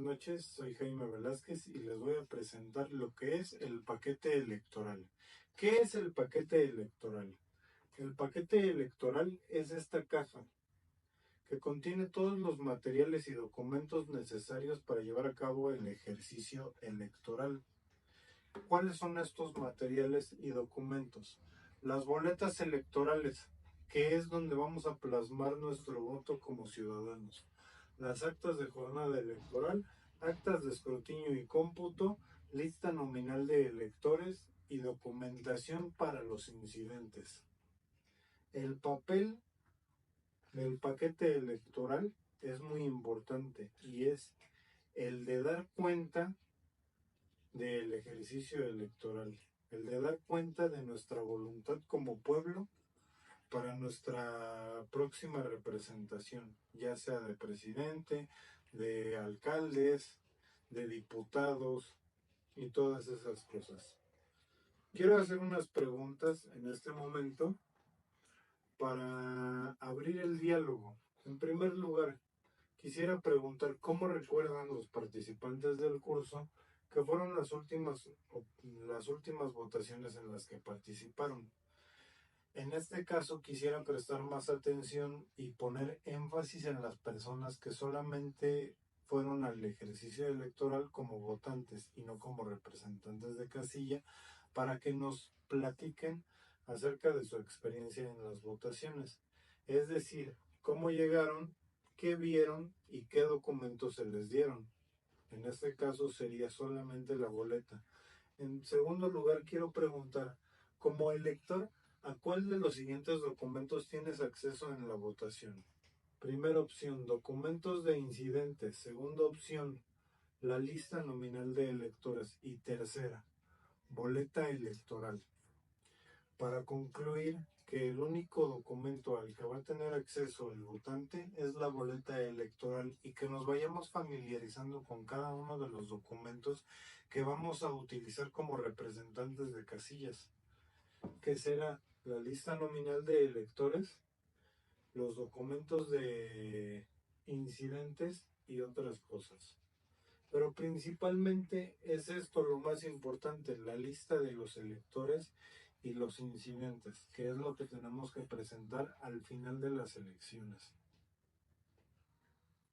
noches, soy Jaime Velázquez y les voy a presentar lo que es el paquete electoral. ¿Qué es el paquete electoral? El paquete electoral es esta caja que contiene todos los materiales y documentos necesarios para llevar a cabo el ejercicio electoral. ¿Cuáles son estos materiales y documentos? Las boletas electorales, que es donde vamos a plasmar nuestro voto como ciudadanos. Las actas de jornada electoral, actas de escrutinio y cómputo, lista nominal de electores y documentación para los incidentes. El papel del paquete electoral es muy importante y es el de dar cuenta del ejercicio electoral, el de dar cuenta de nuestra voluntad como pueblo para nuestra próxima representación, ya sea de presidente, de alcaldes, de diputados y todas esas cosas. Quiero hacer unas preguntas en este momento para abrir el diálogo. En primer lugar, quisiera preguntar cómo recuerdan los participantes del curso que fueron las últimas votaciones en las que participaron. En este caso quisiera prestar más atención y poner énfasis en las personas que solamente fueron al ejercicio electoral como votantes y no como representantes de casilla, para que nos platiquen acerca de su experiencia en las votaciones. Es decir, cómo llegaron, qué vieron y qué documentos se les dieron. En este caso sería solamente la boleta. En segundo lugar, quiero preguntar, como elector, ¿a cuál de los siguientes documentos tienes acceso en la votación? Primera opción, documentos de incidentes. Segunda opción, la lista nominal de electores. Y tercera, boleta electoral. Para concluir que el único documento al que va a tener acceso el votante es la boleta electoral y que nos vayamos familiarizando con cada uno de los documentos que vamos a utilizar como representantes de casillas, que será la lista nominal de electores, los documentos de incidentes y otras cosas. Pero principalmente es esto lo más importante, la lista de los electores y los incidentes, que es lo que tenemos que presentar al final de las elecciones.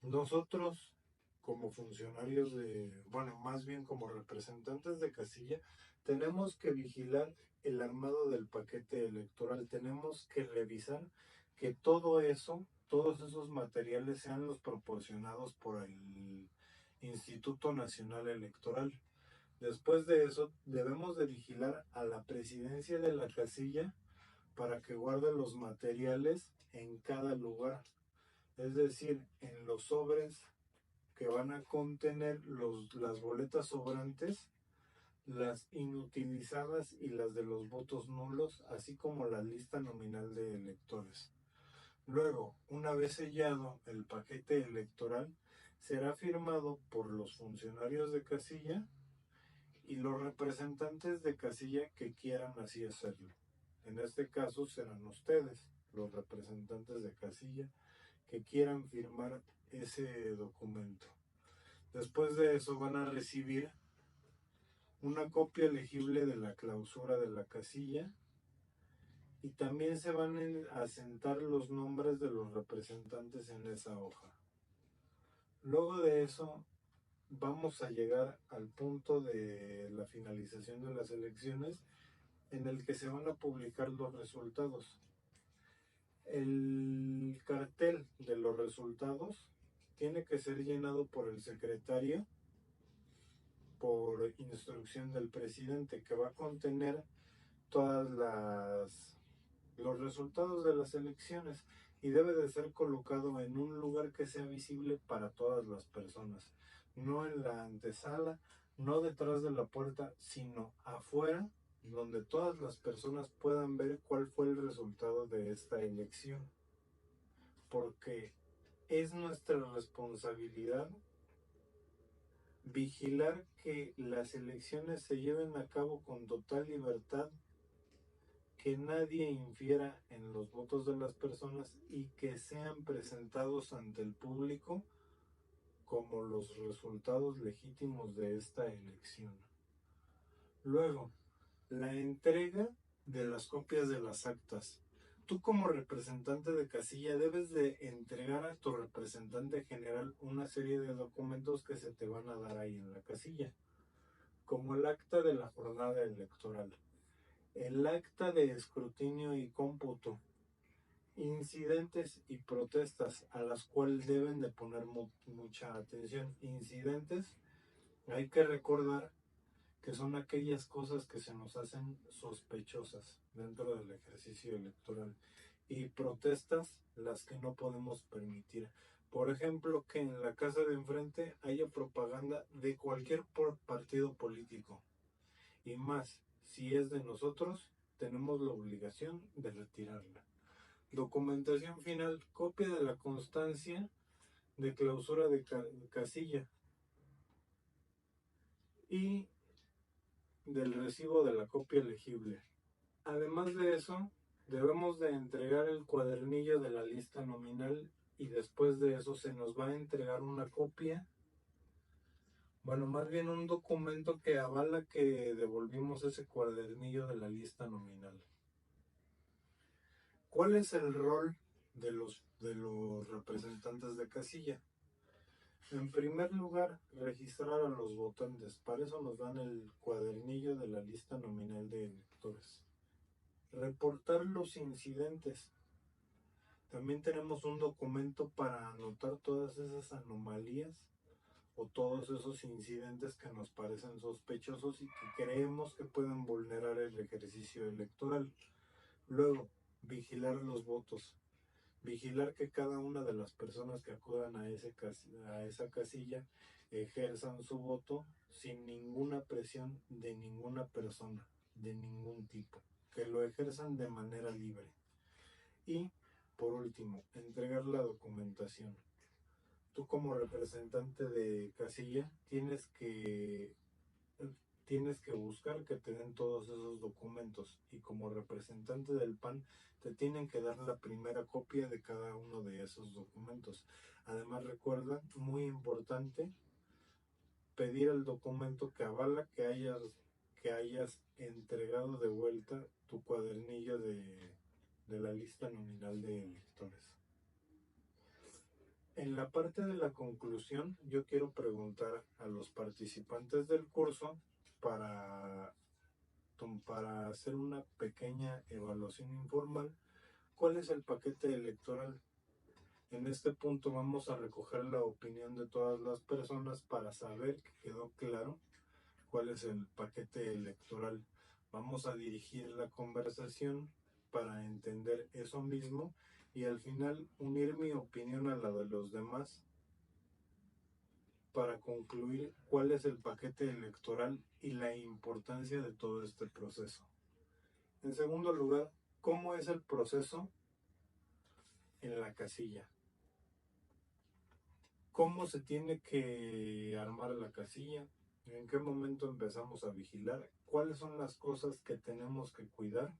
Nosotros, como funcionarios más bien como representantes de casilla, tenemos que vigilar el armado del paquete electoral, tenemos que revisar que todo eso, todos esos materiales sean los proporcionados por el Instituto Nacional Electoral. Después de eso, debemos de vigilar a la presidencia de la casilla para que guarde los materiales en cada lugar. Es decir, en los sobres que van a contener las boletas sobrantes, las inutilizadas y las de los votos nulos, así como la lista nominal de electores. Luego, una vez sellado el paquete electoral, será firmado por los funcionarios de casilla y los representantes de casilla que quieran así hacerlo. En este caso serán ustedes, los representantes de casilla, que quieran firmar ese documento. Después de eso van a recibir una copia legible de la clausura de la casilla y también se van a asentar los nombres de los representantes en esa hoja. Luego de eso vamos a llegar al punto de la finalización de las elecciones en el que se van a publicar los resultados. El cartel de los resultados tiene que ser llenado por el secretario por instrucción del presidente, que va a contener todas los resultados de las elecciones y debe de ser colocado en un lugar que sea visible para todas las personas, no en la antesala, no detrás de la puerta, sino afuera, donde todas las personas puedan ver cuál fue el resultado de esta elección, porque es nuestra responsabilidad vigilar que las elecciones se lleven a cabo con total libertad, que nadie infiera en los votos de las personas y que sean presentados ante el público como los resultados legítimos de esta elección. Luego, la entrega de las copias de las actas. Tú como representante de casilla debes de entregar a tu representante general una serie de documentos que se te van a dar ahí en la casilla, como el acta de la jornada electoral, el acta de escrutinio y cómputo, incidentes y protestas a las cuales deben de poner mucha atención. Incidentes, hay que recordar que son aquellas cosas que se nos hacen sospechosas dentro del ejercicio electoral, y protestas las que no podemos permitir. Por ejemplo, que en la casa de enfrente haya propaganda de cualquier partido político, y más si es de nosotros, tenemos la obligación de retirarla. Documentación final: copia de la constancia de clausura de casilla y del recibo de la copia legible. Además de eso, debemos de entregar el cuadernillo de la lista nominal, y después de eso se nos va a entregar una copia, bueno, más bien un documento que avala que devolvimos ese cuadernillo de la lista nominal. ¿Cuál es el rol de los representantes de casilla? En primer lugar, registrar a los votantes. Para eso nos dan el cuadernillo de la lista nominal de electores. Reportar los incidentes. También tenemos un documento para anotar todas esas anomalías o todos esos incidentes que nos parecen sospechosos y que creemos que pueden vulnerar el ejercicio electoral. Luego, vigilar los votos. Vigilar que cada una de las personas que acudan a esa casilla ejerzan su voto sin ninguna presión de ninguna persona, de ningún tipo, que lo ejerzan de manera libre. Y, por último, entregar la documentación. Tú como representante de casilla tienes que buscar que te den todos esos documentos, y como representante del PAN te tienen que dar la primera copia de cada uno de esos documentos. Además, recuerda, muy importante, pedir el documento que avala que hayas entregado de vuelta tu cuadernillo de la lista nominal de electores. En la parte de la conclusión, yo quiero preguntar a los participantes del curso para hacer una pequeña evaluación informal. ¿Cuál es el paquete electoral? En este punto vamos a recoger la opinión de todas las personas para saber que quedó claro cuál es el paquete electoral. Vamos a dirigir la conversación para entender eso mismo y al final unir mi opinión a la de los demás para concluir cuál es el paquete electoral y la importancia de todo este proceso. En segundo lugar, ¿cómo es el proceso en la casilla? ¿Cómo se tiene que armar la casilla? ¿En qué momento empezamos a vigilar? ¿Cuáles son las cosas que tenemos que cuidar?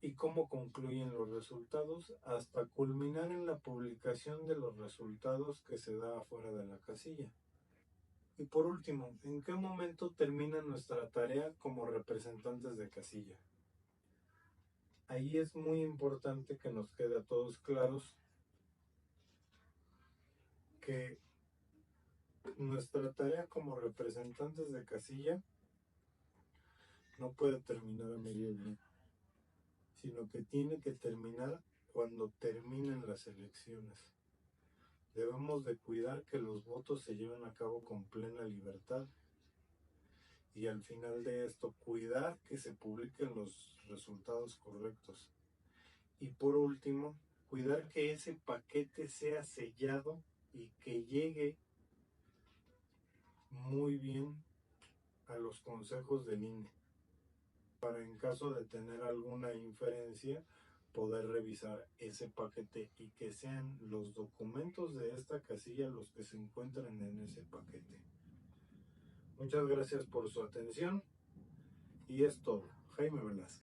¿Y cómo concluyen los resultados hasta culminar en la publicación de los resultados que se da afuera de la casilla? Y por último, ¿en qué momento termina nuestra tarea como representantes de casilla? Ahí es muy importante que nos quede a todos claros que nuestra tarea como representantes de casilla no puede terminar a mediodía, sino que tiene que terminar cuando terminen las elecciones. Debemos de cuidar que los votos se lleven a cabo con plena libertad, y al final de esto cuidar que se publiquen los resultados correctos. Y por último, cuidar que ese paquete sea sellado y que llegue muy bien a los consejos del INE, para en caso de tener alguna inferencia poder revisar ese paquete y que sean los documentos de esta casilla los que se encuentran en ese paquete. Muchas gracias por su atención y es todo. Jaime Velázquez.